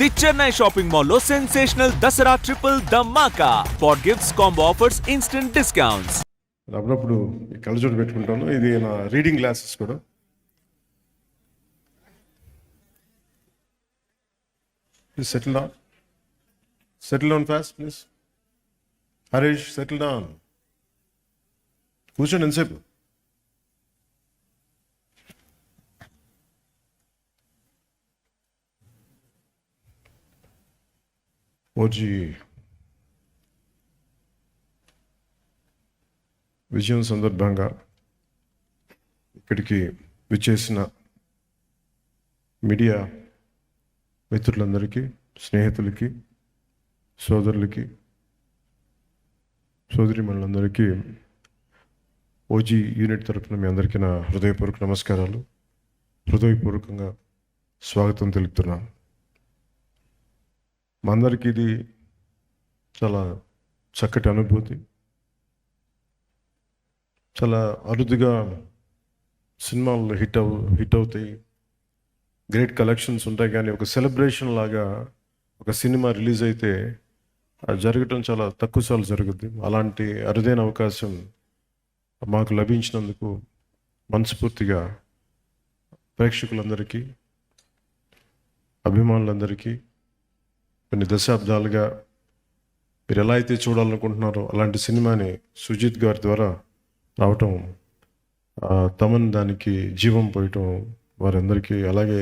The Chennai shopping mall లో sensational Dasara triple Dhamaka. For gifts combo offers, instant discounts. అప్పుడప్పుడు ఈ కళ్ళజోడు పెట్టుకుంటాను. ఇది నా రీడింగ్ గ్లాసెస్ కూడా. Please settle down fast please. Harish, settle down. కూర్చోండి ఎంతసేపు. ఓజీ విజయం సందర్భంగా ఇక్కడికి విచ్చేసిన మీడియా మిత్రులందరికీ, స్నేహితులకి, సోదరులకి, సోదరిమణులందరికీ ఓజీ యూనిట్ తరఫున మీ అందరికీ నా హృదయపూర్వక నమస్కారాలు. హృదయపూర్వకంగా స్వాగతం తెలుపుతున్నాను. మా అందరికీ ఇది చాలా చక్కటి అనుభూతి. చాలా అరుదుగా సినిమాలు హిట్ అవుతాయి, గ్రేట్ కలెక్షన్స్ ఉంటాయి, కానీ ఒక సెలబ్రేషన్ లాగా ఒక సినిమా రిలీజ్ అయితే అది జరగటం చాలా తక్కువ సార్లు జరుగుద్ది. అలాంటి అరుదైన అవకాశం మాకు లభించినందుకు మనస్ఫూర్తిగా ప్రేక్షకులందరికీ, అభిమానులందరికీ, కొన్ని దశాబ్దాలుగా మీరు ఎలా అయితే చూడాలనుకుంటున్నారో అలాంటి సినిమాని సుజిత్ గారి ద్వారా రావటం, తమన్ దానికి జీవం పోయటం వారందరికీ, అలాగే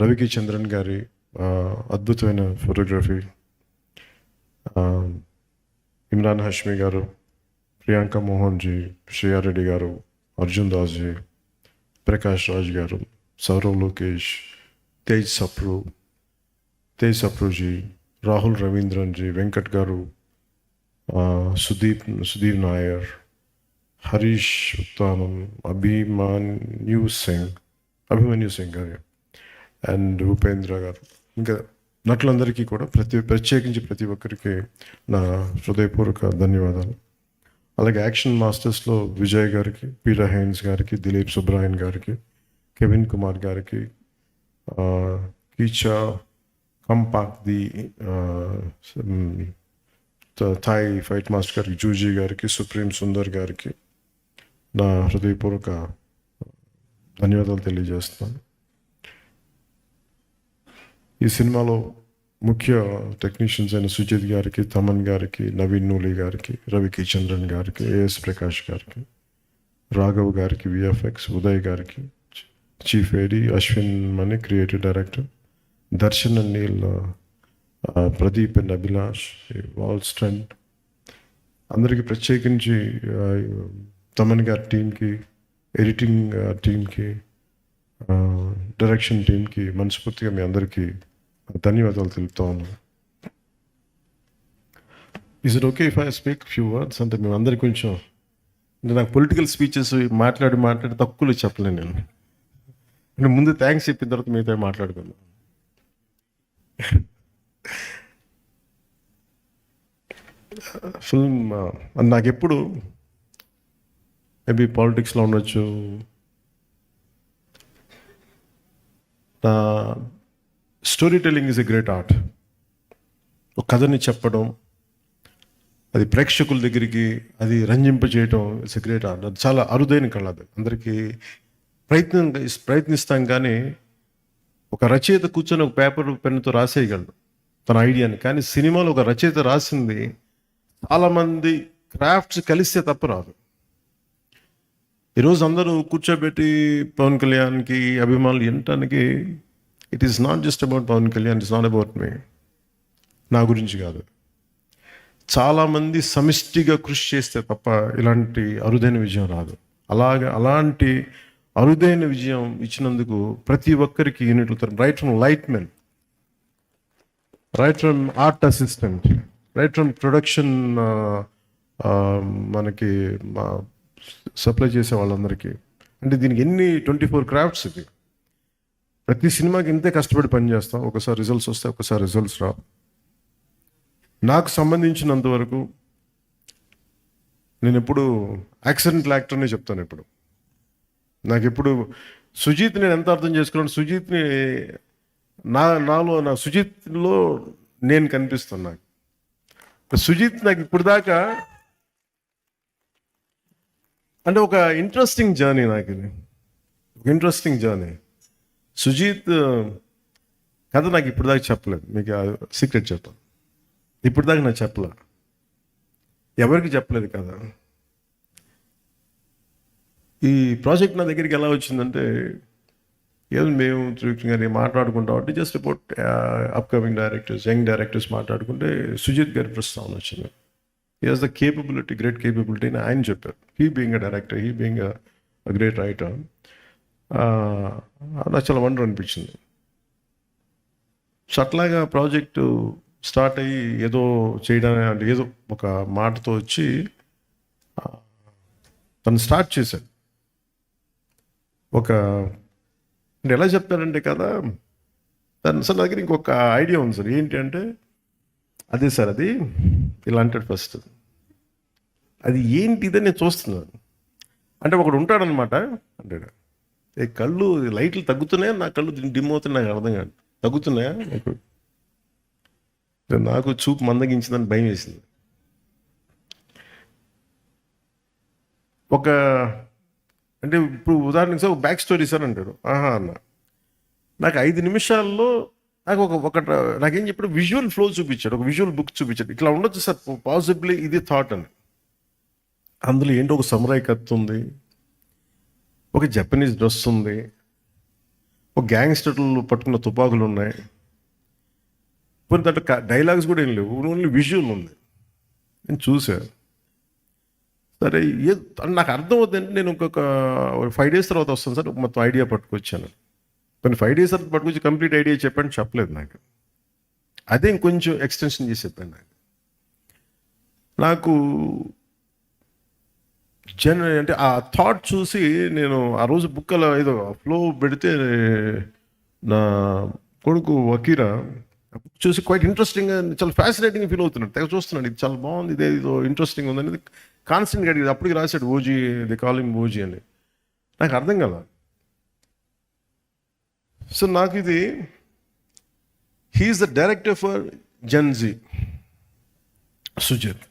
రవికి చంద్రన్ గారి అద్భుతమైన ఫోటోగ్రఫీ, ఇమ్రాన్ హష్మి గారు, ప్రియాంక మోహన్ జీ, శ్రేయారెడ్డి గారు, అర్జున్ దాస్ జీ, ప్రకాష్ రాజ్ గారు, సౌరవ్ లోకేష్, తేజ్ సప్రూజీ, రాహుల్ రవీంద్రన్ జీ, వెంకట్ గారు, సుదీప్ నాయర్, హరీష్ ఉత్తానం, అభిమన్యు సింగ్ గారు అండ్ ఉపేంద్ర గారు, ఇంకా నటులందరికీ కూడా ప్రత్యేకించి ప్రతి ఒక్కరికి నా హృదయపూర్వక ధన్యవాదాలు. అలాగే యాక్షన్ మాస్టర్స్లో విజయ్ గారికి, పీటర్ హైన్స్ గారికి, దిలీప్ సుబ్రాయన్ గారికి, కెవిన్ కుమార్ గారికి, కీచా కంపాక్ ది థాయ్ ఫైట్ మాస్టర్ గారికి, జూజీ గారికి, సుప్రీం సుందర్ గారికి నా హృదయపూర్వక ధన్యవాదాలు తెలియజేస్తున్నాను. ఈ సినిమాలో ముఖ్య టెక్నీషియన్స్ అయిన సుజిత్ గారికి, తమన్ గారికి, నవీన్ నూలి గారికి, రవికి చంద్రన్ గారికి, ఏఎస్ ప్రకాష్ గారికి, రాఘవ్ గారికి, విఎఫ్ఎక్స్, ఉదయ్ గారికి, chief AD, Ashwin Mani creative director, Darshan and Neel, Pradeep and Abhilash, వాల్ స్ట్రెంట్, అందరికీ ప్రత్యేకించి తమన్ గారి టీంకి, ఎడిటింగ్ టీంకి, డైరెక్షన్ టీంకి మనస్ఫూర్తిగా మీ అందరికీ ధన్యవాదాలు తెలుపుతా ఉన్నాను. Is it okay if I speak few words? అంటే మేము అందరికీ కొంచెం, అంటే నాకు పొలిటికల్ స్పీచెస్ మాట్లాడి తక్కువలో చెప్పలేను నేను. అంటే ముందు థ్యాంక్స్ చెప్పిన తర్వాత మిగతా మాట్లాడుకుందాం. ఫిల్మ్ నాకు ఎప్పుడు మేబీ పాలిటిక్స్లో ఉండొచ్చు, story telling is a great art. ఒక కథని చెప్పడం, అది ప్రేక్షకుల దగ్గరికి అది రంజింపజేయటం, ఇట్స్ ఎ గ్రేట్ ఆర్ట్. అది చాలా అరుదైన కళ. అది అందరికీ ప్రయత్నిస్తాం, కానీ ఒక రచయిత కూర్చొని ఒక పేపర్ పెన్నుతో రాసేయగలడు తన ఐడియాని, కానీ సినిమాలో ఒక రచయిత రాసింది చాలామంది క్రాఫ్ట్స్ కలిస్తే తప్ప రాదు. ఈరోజు అందరూ కూర్చోబెట్టి పవన్ కళ్యాణ్కి అభిమానులు వినటానికి, it is not just about Pawan Kalyan, it's not about me, నా గురించి కాదు. చాలామంది సమిష్టిగా కృషి చేస్తే తప్ప ఇలాంటి అరుదైన విజయం రాదు. అలాంటి అరుదైన విజయం ఇచ్చినందుకు ప్రతి ఒక్కరికి యూనిట్లు, right from light men, right from art assistant, right from production, మనకి సప్లై చేసే వాళ్ళందరికీ. అంటే దీనికి ఎన్ని 24 క్రాఫ్ట్స్. ఇది ప్రతి సినిమాకి ఇంతే కష్టపడి పనిచేస్తాం. ఒకసారి రిజల్ట్స్ వస్తాయి, ఒకసారి రిజల్ట్స్ రావు. నాకు సంబంధించినంత వరకు నేను ఎప్పుడు యాక్సిడెంటల్ యాక్టర్నే చెప్తాను. నాకు ఎప్పుడు సుజీత్ నేను ఎంత అర్థం చేసుకున్నాను, సుజీత్ని నాలో సుజిత్లో నేను కనిపిస్తున్నా. సుజిత్ నాకు ఇప్పుడు దాకా అంటే ఒక ఇంట్రెస్టింగ్ జర్నీ నాకు ఇది, ఒక ఇంట్రెస్టింగ్ జర్నీ. సుజిత్ కథ నాకు ఇప్పుడు దాకా చెప్పలేదు, మీకు సీక్రెట్ చెప్తాను. ఇప్పుడు దాకా నాకు చెప్పలే, ఎవరికి చెప్పలేదు కదా. ఈ ప్రాజెక్ట్ నా దగ్గరికి ఎలా వచ్చిందంటే, ఏదో మేము గారి మాట్లాడుకుంటాం అంటే just about upcoming directors, young directors మాట్లాడుకుంటే సుజిత్ గారి ప్రస్తావన వచ్చింది. He has the capability, great capability అని ఆయన చెప్పారు. He being a director, he being a great writer. నాకు చాలా వండర్ అనిపించింది. సో అట్లాగా ప్రాజెక్టు స్టార్ట్ అయ్యి ఏదో చేయడానికి అంటే ఏదో ఒక మాటతో వచ్చి తను స్టార్ట్ చేశాడు. ఒక అంటే ఎలా చెప్తారంటే కదా, తను సార్ దగ్గర ఇంకొక ఐడియా ఉంది సార్. ఏంటి అంటే, అదే సార్ అది ఇలా అంటాడు ఫస్ట్. అది ఏంటి ఇదని నేను చూస్తున్నాను అంటే ఒకడు ఉంటాడనమాట అంటాడు, ఏ కళ్ళు లైట్లు తగ్గుతున్నాయా, నా కళ్ళు డిమ్ అవుతున్నాయి, నాకు అర్థం కాదు, తగ్గుతున్నాయా నాకు చూపు మందగించిందని భయం వేసింది. ఒక అంటే ఇప్పుడు ఉదాహరణకి సార్ బ్యాక్ స్టోరీ సార్ అంటాడు. ఆహా అన్న, నాకు 5 నిమిషాల్లో నాకు నాకేం చెప్పాడు, విజువల్ ఫ్లో చూపించాడు, ఒక విజువల్ బుక్ చూపించాడు. ఇట్లా ఉండొచ్చు సార్ పాసిబ్లీ, ఇది థాట్ అని. అందులో ఏంటో ఒక సమురాయ్ కత్తి ఉంది, ఒక జపనీస్ డ్రెస్ ఉంది, ఒక గ్యాంగ్స్టర్లు పట్టుకున్న తుపాకులు ఉన్నాయి, కొన్ని దాంట్లో డైలాగ్స్ కూడా ఏం లేవు, ఓన్లీ విజువల్ ఉంది. నేను చూశాను. సరే నాకు అర్థం అవుతుందంటే నేను ఇంకొక 5 days తర్వాత వస్తాను సార్, మొత్తం ఐడియా పట్టుకొచ్చాను. కానీ 5 days తర్వాత పట్టుకొచ్చి కంప్లీట్ ఐడియా చెప్పలేదు నాకు. అదే ఇంకొంచెం ఎక్స్టెన్షన్ చేసి చెప్పాను. నాకు అంటే ఆ థాట్ చూసి నేను ఆ రోజు బుక్ అలా ఏదో ఫ్లో పెడితే నా కొడుకు వకీరా బుక్ చూసి క్వైట్ ఇంట్రెస్టింగ్గా, చాలా ఫ్యాసినేటింగ్ ఫీల్ అవుతున్నాడు. తెగ చూస్తున్నాడు, ఇది చాలా బాగుంది, ఇదే ఇదో ఇంట్రెస్టింగ్ ఉంది అనేది కాన్స్టెంట్గా అడిగింది. అప్పటికి రాశాడు ఓజీ, ది కాలింగ్ ఓజీ అని. నాకు అర్థం కదా. సో నాకు ఇది, he is the director for gen Z Sujeeth.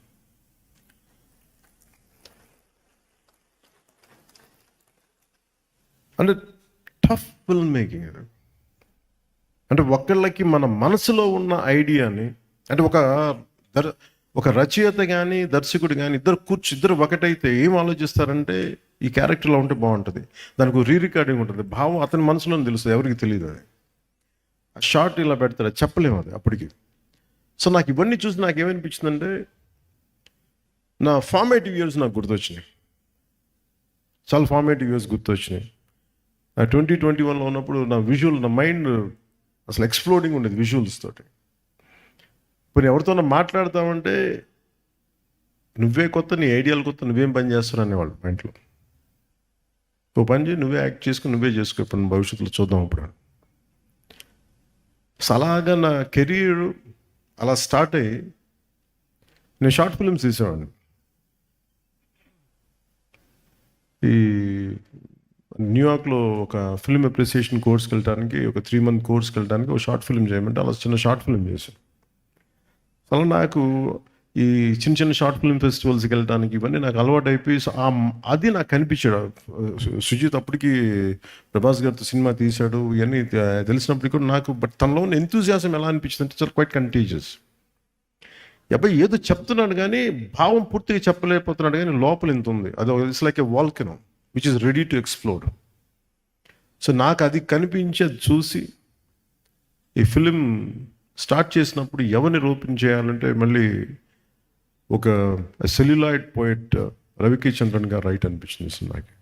అంటే టఫ్ ఫిల్మ్ మేకింగ్ ఇది. అంటే ఒకళ్ళకి మన మనసులో ఉన్న ఐడియాని, అంటే ఒక రచయిత కానీ దర్శకుడు కానీ ఇద్దరు ఒకటైతే ఏం ఆలోచిస్తారంటే, ఈ క్యారెక్టర్లో ఉంటే బాగుంటుంది, దానికి రీ రికార్డింగ్ ఉంటుంది, భావం అతని మనసులోనే తెలుస్తుంది, ఎవరికి తెలియదు. అది ఆ షార్ట్ ఇలా పెడతారు, అది చెప్పలేము అది అప్పటికి. సో నాకు ఇవన్నీ చూసి నాకు ఏమనిపించిందంటే, నా ఫార్మేటివ్ ఇయర్స్ నాకు గుర్తొచ్చినాయి, చాలా ఫార్మేటివ్ ఇయర్స్ గుర్తొచ్చినాయి. నా 2021లో ఉన్నప్పుడు నా విజువల్, నా మైండ్ అసలు ఎక్స్ప్లోడింగ్ ఉండేది విజువల్స్ తోటి. ఇప్పుడు ఎవరితోనో మాట్లాడతామంటే, నువ్వే కొత్త, నీ ఐడియాలు కొత్త, నువ్వేం పని చేస్తావు అనేవాళ్ళు మా ఇంట్లో. ఓ పని చేయి, నువ్వే యాక్ట్ చేసుకుని నువ్వే చేసుకో, ఇప్పుడు భవిష్యత్తులో చూద్దాం అప్పుడు. అలాగా నా కెరీర్ అలా స్టార్ట్ అయ్యి నేను షార్ట్ ఫిల్మ్స్ తీసేవాడిని. ఈ న్యూయార్క్లో ఒక ఫిల్మ్ అప్రిసియేషన్ కోర్స్కి వెళ్ళడానికి, ఒక 3 month కోర్స్కి వెళ్ళడానికి ఒక షార్ట్ ఫిల్మ్ చేయమంటే అలా చిన్న షార్ట్ ఫిల్మ్ చేశాను. అలా నాకు ఈ చిన్న షార్ట్ ఫిల్మ్ ఫెస్టివల్స్కి వెళ్ళడానికి ఇవన్నీ నాకు అలవాటు అయిపోయి, అది నాకు కనిపించాడు. సుజిత్ అప్పటికి ప్రభాస్ గారితో సినిమా తీశాడు, ఇవన్నీ తెలిసినప్పటికీ కూడా నాకు, బట్ తనలో ఉన్న ఎంతూజియాజం ఎలా అనిపించింది అంటే, చాలా క్వైట్ కంటేజియస్. అబ్బాయి ఏదో చెప్తున్నాడు కానీ భావం పూర్తిగా చెప్పలేకపోతున్నాడు, కానీ లోపల ఎంత ఉంది, అది it's like a volcano which is ready to explore. So నాకు అది కనిపించేది చూసి ఈ ఫిలిం స్టార్ట్ చేసినప్పుడు ఎవరిని రూపం చేయాలంటే, మళ్ళీ ఒక సెల్యులాయిడ్ పోయెట్ రవికే చంద్రన్ గారు రైట్ అనిపించింది సినిమాకి.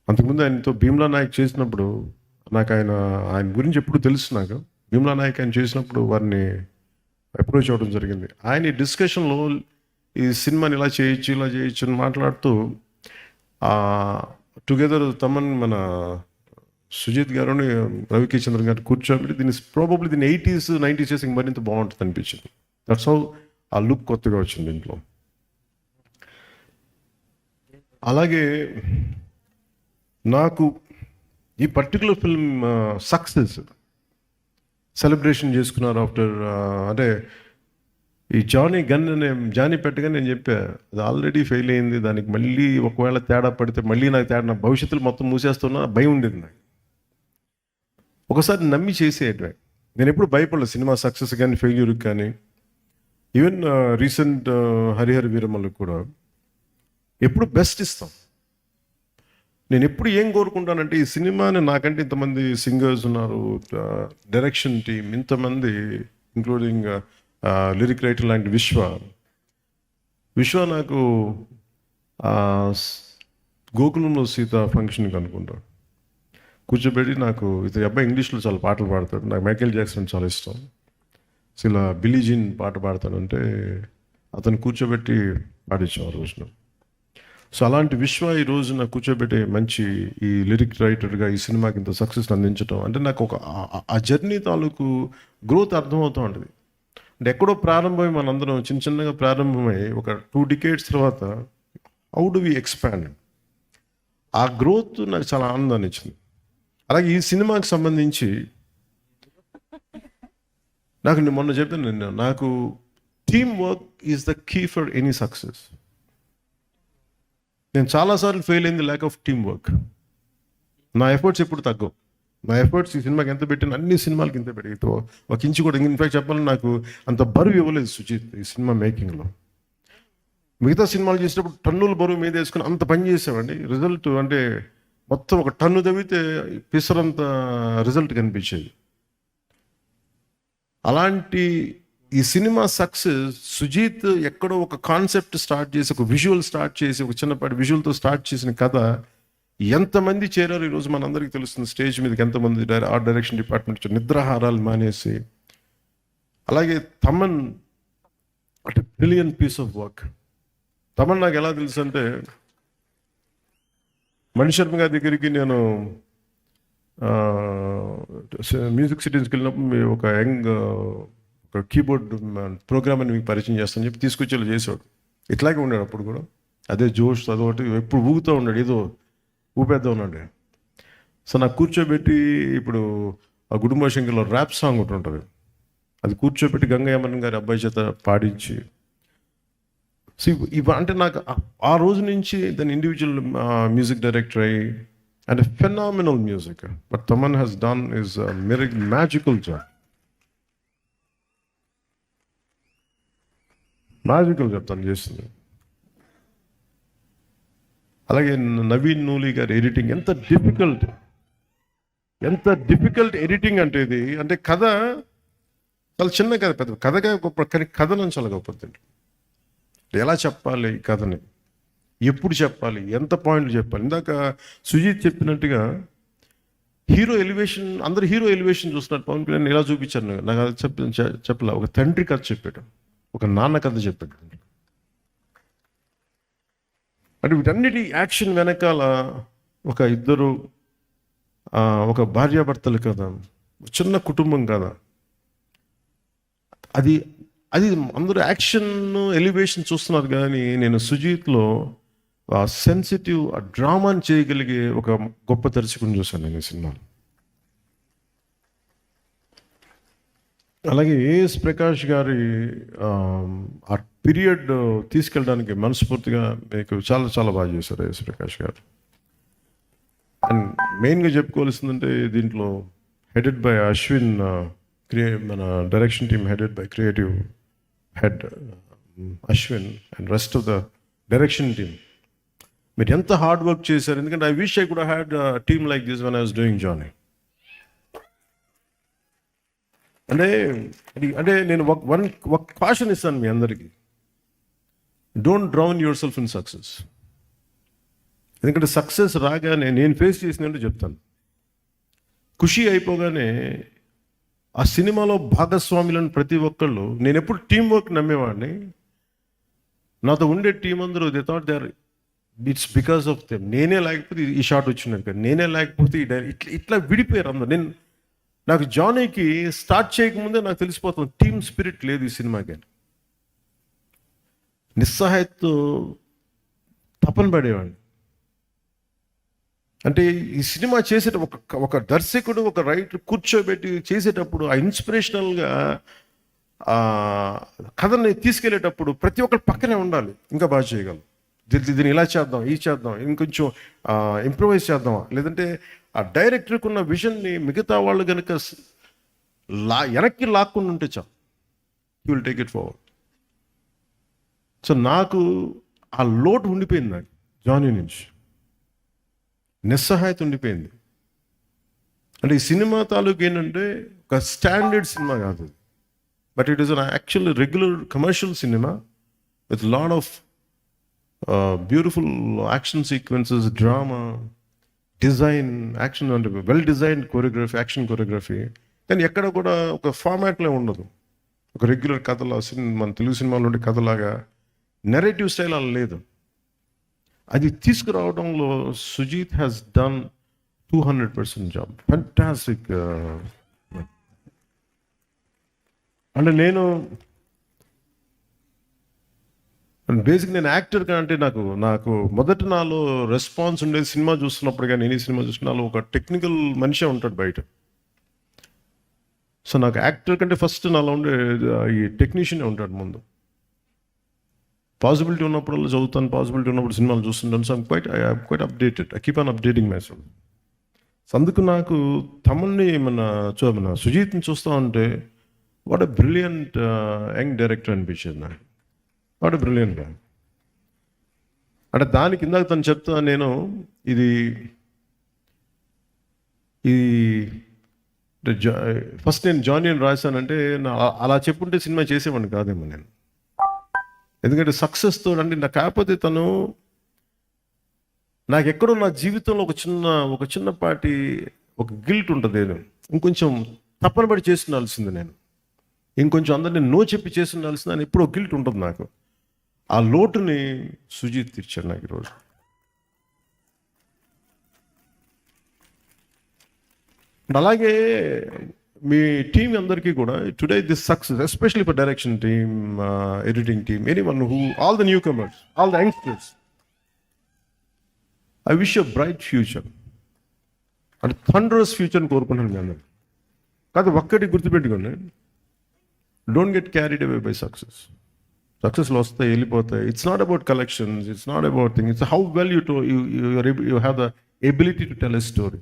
అంతకుముందు ఆయనతో భీమ్లా నాయక్ చేసినప్పుడు నాకు ఆయన గురించి ఎప్పుడు తెలుసు. నాకు భీమ్లా నాయక్ ఆయన చేసినప్పుడు వారిని అప్రోచ్ అవ్వడం జరిగింది. ఆయన ఈ డిస్కషన్లో ఈ సినిమాని ఇలా చేయొచ్చు అని మాట్లాడుతూ, టుగెదర్ తమన్ మన సుజిత్ గారుని రవికే చంద్రన్ గారు కూర్చోబెట్టి దీన్ని ప్రాబబ్లీ దీన్ని 80s 90s చేసి మరింత బాగుంటుంది అనిపించింది. దట్స్ హౌ ఆ లుక్ కొత్తగా వచ్చింది దీంట్లో. అలాగే నాకు ఈ పర్టికులర్ ఫిల్మ్ సక్సెస్ సెలబ్రేషన్ చేసుకున్నారు ఆఫ్టర్ అంటే ఈ జానీ పెట్టగానే నేను చెప్పా అది ఆల్రెడీ ఫెయిల్ అయింది, దానికి మళ్ళీ ఒకవేళ తేడా పడితే మళ్ళీ నాకు తేడా, నా భవిష్యత్తులో మొత్తం మూసేస్తున్నా భయం ఉండేది నాకు. ఒకసారి నమ్మి చేసేయటమే. నేను ఎప్పుడు భయపడలేదు సినిమా సక్సెస్ కానీ ఫెయిల్యూర్కి కానీ. ఈవెన్ రీసెంట్ హరిహర వీరమల్లకు కూడా ఎప్పుడు బెస్ట్ ఇస్తాం. నేను ఎప్పుడు ఏం కోరుకుంటానంటే ఈ సినిమాని, నాకంటే ఇంతమంది సింగర్స్ ఉన్నారు, డైరెక్షన్ టీం ఇంతమంది, ఇంక్లూడింగ్ లిరిక్ రైటర్ లాంటి విశ్వ నాకు గోకులంలో సీత ఫంక్షన్కి అనుకుంటా కూర్చోబెట్టి, నాకు ఇతని అబ్బాయి ఇంగ్లీష్లో చాలా పాటలు పాడతాడు, నాకు మైకేల్ జాక్సన్ చాలా ఇష్టం, ఇలా బిల్లీ జీన్ పాట పాడతాడంటే అతను కూర్చోబెట్టి పాడించాం ఆ రోజున. సో అలాంటి ఈ రోజున కూర్చోబెట్టే మంచి ఈ లిరిక్ రైటర్గా ఈ సినిమాకి ఇంత సక్సెస్ అందించడం అంటే నాకు ఒక ఆ జర్నీ తాలూకు గ్రోత్ అర్థమవుతూ ఉంటుంది. అంటే ఎక్కడో ప్రారంభమై మనందరం చిన్నగా ప్రారంభమై ఒక 2 decades తర్వాత హౌ డు వి ఎక్స్పాండ్, ఆ గ్రోత్ నాకు చాలా ఆనందాన్ని ఇచ్చింది. అలాగే ఈ సినిమాకి సంబంధించి నాకు మొన్న చెప్పాను, నాకు team work is the key for any success. నేను చాలాసార్లు ఫెయిల్ అయింది ల్యాక్ ఆఫ్ టీమ్ వర్క్. నా ఎఫర్ట్స్ ఎప్పుడు తగ్గవు. నా ఎఫర్ట్స్ ఈ సినిమాకి ఎంత పెట్టిన అన్ని సినిమాలకి ఇంత పెట్టి ఒక ఇంచు కూడా, ఇన్ఫాక్ట్ చెప్పాలని నాకు అంత బరువు ఇవ్వలేదు సుజిత్ ఈ సినిమా మేకింగ్లో. మిగతా సినిమాలు చేసినప్పుడు టన్నుల బరువు మీద వేసుకుని అంత పని చేసామండి. రిజల్ట్ అంటే మొత్తం ఒక టన్ను తవ్వితే పిసరంత రిజల్ట్ కనిపించేది. అలాంటి ఈ సినిమా సక్సెస్ సుజీత్ ఎక్కడో ఒక కాన్సెప్ట్ స్టార్ట్ చేసి, ఒక విజువల్ స్టార్ట్ చేసి, ఒక చిన్నపాటి విజువల్తో స్టార్ట్ చేసిన కథ ఎంతమంది చేరారు ఈరోజు మనందరికీ తెలుస్తుంది. స్టేజ్ మీదకి ఎంతమంది ఆర్ట్ డైరెక్షన్ డిపార్ట్మెంట్ నిద్రాహారాలు మానేసి. అలాగే తమన్ అంటే brilliant piece of work. Thaman నాకు ఎలా తెలుసు అంటే, మణిశర్మ గారి దగ్గరికి నేను మ్యూజిక్ సిటీస్కి వెళ్ళినప్పుడు ఒక యంగ్ ఒక కీబోర్డ్ ప్రోగ్రామ్ అని మీకు పరిచయం చేస్తాను చెప్పి తీసుకొచ్చేలా చేసాడు. ఇట్లాగే ఉన్నాడు అప్పుడు కూడా, అదే జోష్ అదొకటి ఎప్పుడు ఊగుతూ ఉన్నాడు, ఏదో ఊపేద్దాం ఉన్నాడు. సో నాకు కూర్చోబెట్టి ఇప్పుడు ఆ గుడుంబ శంకర్లో ర్యాప్ సాంగ్ ఒకటి ఉంటుంది, అది కూర్చోబెట్టి గంగయ్యమన్ గారి అబ్బాయి చేత పాడించి. సో అంటే నాకు ఆ రోజు నుంచి దాని ఇండివిజువల్ మ్యూజిక్ డైరెక్టర్ అయ్యి and phenomenal music. But Thaman has done is magical job. Magical చెప్తాను చేస్తుంది. అలాగే నవీన్ నూలి గారి ఎడిటింగ్ ఎంత డిఫికల్ట్ ఎడిటింగ్ అంటే ఇది. అంటే కథ చాలా చిన్న కథ, పెద్ద కథగా గొప్ప, కానీ కథను చాలా గొప్పది. ఎలా చెప్పాలి ఈ కథని, ఎప్పుడు చెప్పాలి, ఎంత పాయింట్లు చెప్పాలి. ఇందాక సుజీత్ చెప్పినట్టుగా హీరో ఎలివేషన్, అందరు హీరో ఎలివేషన్ చూస్తున్నారు. పవన్ కళ్యాణ్ ఎలా చూపించారు నాకు అది చెప్పలే. ఒక తండ్రి కథ చెప్పాడు, ఒక నాన్న కథ చెప్పాడు. అంటే వీటన్నిటి యాక్షన్ వెనకాల ఒక ఇద్దరు, ఒక భార్యాభర్తలు కదా, చిన్న కుటుంబం కదా, అది అందరూ యాక్షన్ ఎలివేషన్ చూస్తున్నారు. కానీ నేను సుజీత్లో ఆ సెన్సిటివ్, ఆ డ్రామాని చేయగలిగే ఒక గొప్ప దర్శకుని చూశాను నేను ఈ సినిమాలో. అలాగే ఏఎస్ ప్రకాష్ గారి ఆ పీరియడ్ తీసుకెళ్ళడానికి మనస్ఫూర్తిగా మీకు చాలా చాలా బాగా చేశారు ఏఎస్ ప్రకాష్ గారు. అండ్ మెయిన్గా చెప్పుకోవాల్సిందంటే దీంట్లో హెడెడ్ బై అశ్విన్, మన direction team headed by creative head Ashwin and rest of the direction team. మీరు ఎంత హార్డ్ వర్క్ చేశారు. ఎందుకంటే I wish I could had team like this when I was doing Johnny. అంటే నేను ఒక కాషన్ ఇస్తాను మీ అందరికీ, don't drown yourself in success. ఎందుకంటే సక్సెస్ రాగానే నేను ఫేస్ చేసినట్టు చెప్తాను. ఖుషి అయిపోగానే ఆ సినిమాలో భాగస్వాములను ప్రతి ఒక్కళ్ళు, నేను ఎప్పుడు టీం వర్క్ నమ్మేవాడిని. నాతో ఉండే టీం అందరూ they thought they are, it's because of them. నేనే లేకపోతే ఈ షాట్ వచ్చినది కదా, నేనే లేకపోతే ఇట్లా విడిపోయారు అందరు. నాకు జానీకి స్టార్ట్ చేయకముందే నాకు తెలిసిపోతుంది టీమ్ స్పిరిట్ లేదు ఈ సినిమాకి. నిస్సహాయతతో తపన పడేవాడిని. అంటే ఈ సినిమా చేసేట ఒక దర్శకుడు ఒక రైటర్ కూర్చోబెట్టి చేసేటప్పుడు ఆ ఇన్స్పిరేషనల్గా ఆ కథని తీసుకెళ్లేటప్పుడు ప్రతి ఒక్కరు పక్కనే ఉండాలి. ఇంకా బాగా చేయగలం, దీన్ని ఇలా చేద్దాం, ఈ చేద్దాం, ఇంకొంచెం ఇంప్రూవైజ్ చేద్దాం, లేదంటే ఆ డైరెక్టర్కి ఉన్న విజన్ని మిగతా వాళ్ళు కనుక వెనక్కి లాక్కుండా ఉంటే చాలు, you will take it forward. So నాకు ఆ లోటు ఉండిపోయింది, నాకు జానీ నుంచి నిస్సహాయత ఉండిపోయింది. అంటే ఈ సినిమా తాలూకు ఏంటంటే ఒక స్టాండర్డ్ సినిమా కాదు, but it is an actual regular commercial సినిమా with lot of beautiful action sequences, drama, design, action అంటే well designed choreography, action choreography. కానీ ఎక్కడ కూడా ఒక ఫార్మాట్లో ఉండదు, ఒక రెగ్యులర్ కథలా మన తెలుగు సినిమాలో ఉండే కథలాగా నెరేటివ్ స్టైల్ అలా లేదు. అది తీసుకురావడంలో Sujeeth has done 200% job, fantastic. అంటే బేసిక్ నేను యాక్టర్ కంటే నాకు మొదటి నాలో రెస్పాన్స్ ఉండేది సినిమా చూస్తున్నప్పుడు. కానీ నేను ఈ సినిమా చూసినాలో ఒక టెక్నికల్ మనిషే ఉంటాడు బయట. సో నాకు యాక్టర్ కంటే ఫస్ట్ నాలో ఉండే ఈ టెక్నీషియనే ఉంటాడు ముందు. పాసిబిలిటీ ఉన్నప్పుడు చదువుతాను, పాసిబిలిటీ ఉన్నప్పుడు సినిమాలు చూస్తుంటాను. So I'm quite updated, I keep on updating my self. So అందుకు నాకు తమన్ని మన సుజీత్ని చూస్తూ ఉంటే what a brilliant young director అనిపించేది నాకు. వాట్ ఎ బ్రిలియంట్ గా. అంటే దానికి ఇందాక తను చెప్తా, నేను ఇది ఫస్ట్ నేను జానీ అని రాశానంటే అలా చెప్పుంటే సినిమా చేసేవాడిని కాదేమో నేను. ఎందుకంటే సక్సెస్తో అంటే నాకు కాకపోతే నాకు ఎక్కడో నా జీవితంలో ఒక చిన్నపాటి ఒక గిల్ట్ ఉంటుంది. నేను ఇంకొంచెం తప్పన పడి చేస్తుండాల్సింది, నేను ఇంకొంచెం అందరినీ నో చెప్పి చేస్తుండాల్సింది అని ఎప్పుడో గిల్ట్ ఉంటుంది నాకు. ఆ లోటుని సుజీత్ తీర్చాడు నాకు ఈరోజు. అలాగే మీ టీం అందరికీ కూడా today this success, especially for direction team, editing team, anyone who, all the newcomers, all the youngsters, I wish you bright future. అంటే థండరస్ ఫ్యూచర్ని కోరుకుంటున్నాను మీ అందరు. కాదు ఒక్కటి గుర్తుపెట్టుకోండి, don't get carried away by success. సక్సెస్లో వస్తాయి, వెళ్ళిపోతాయి. It's not about collections, it's not about thing, it's how well you have the ability to tell a story.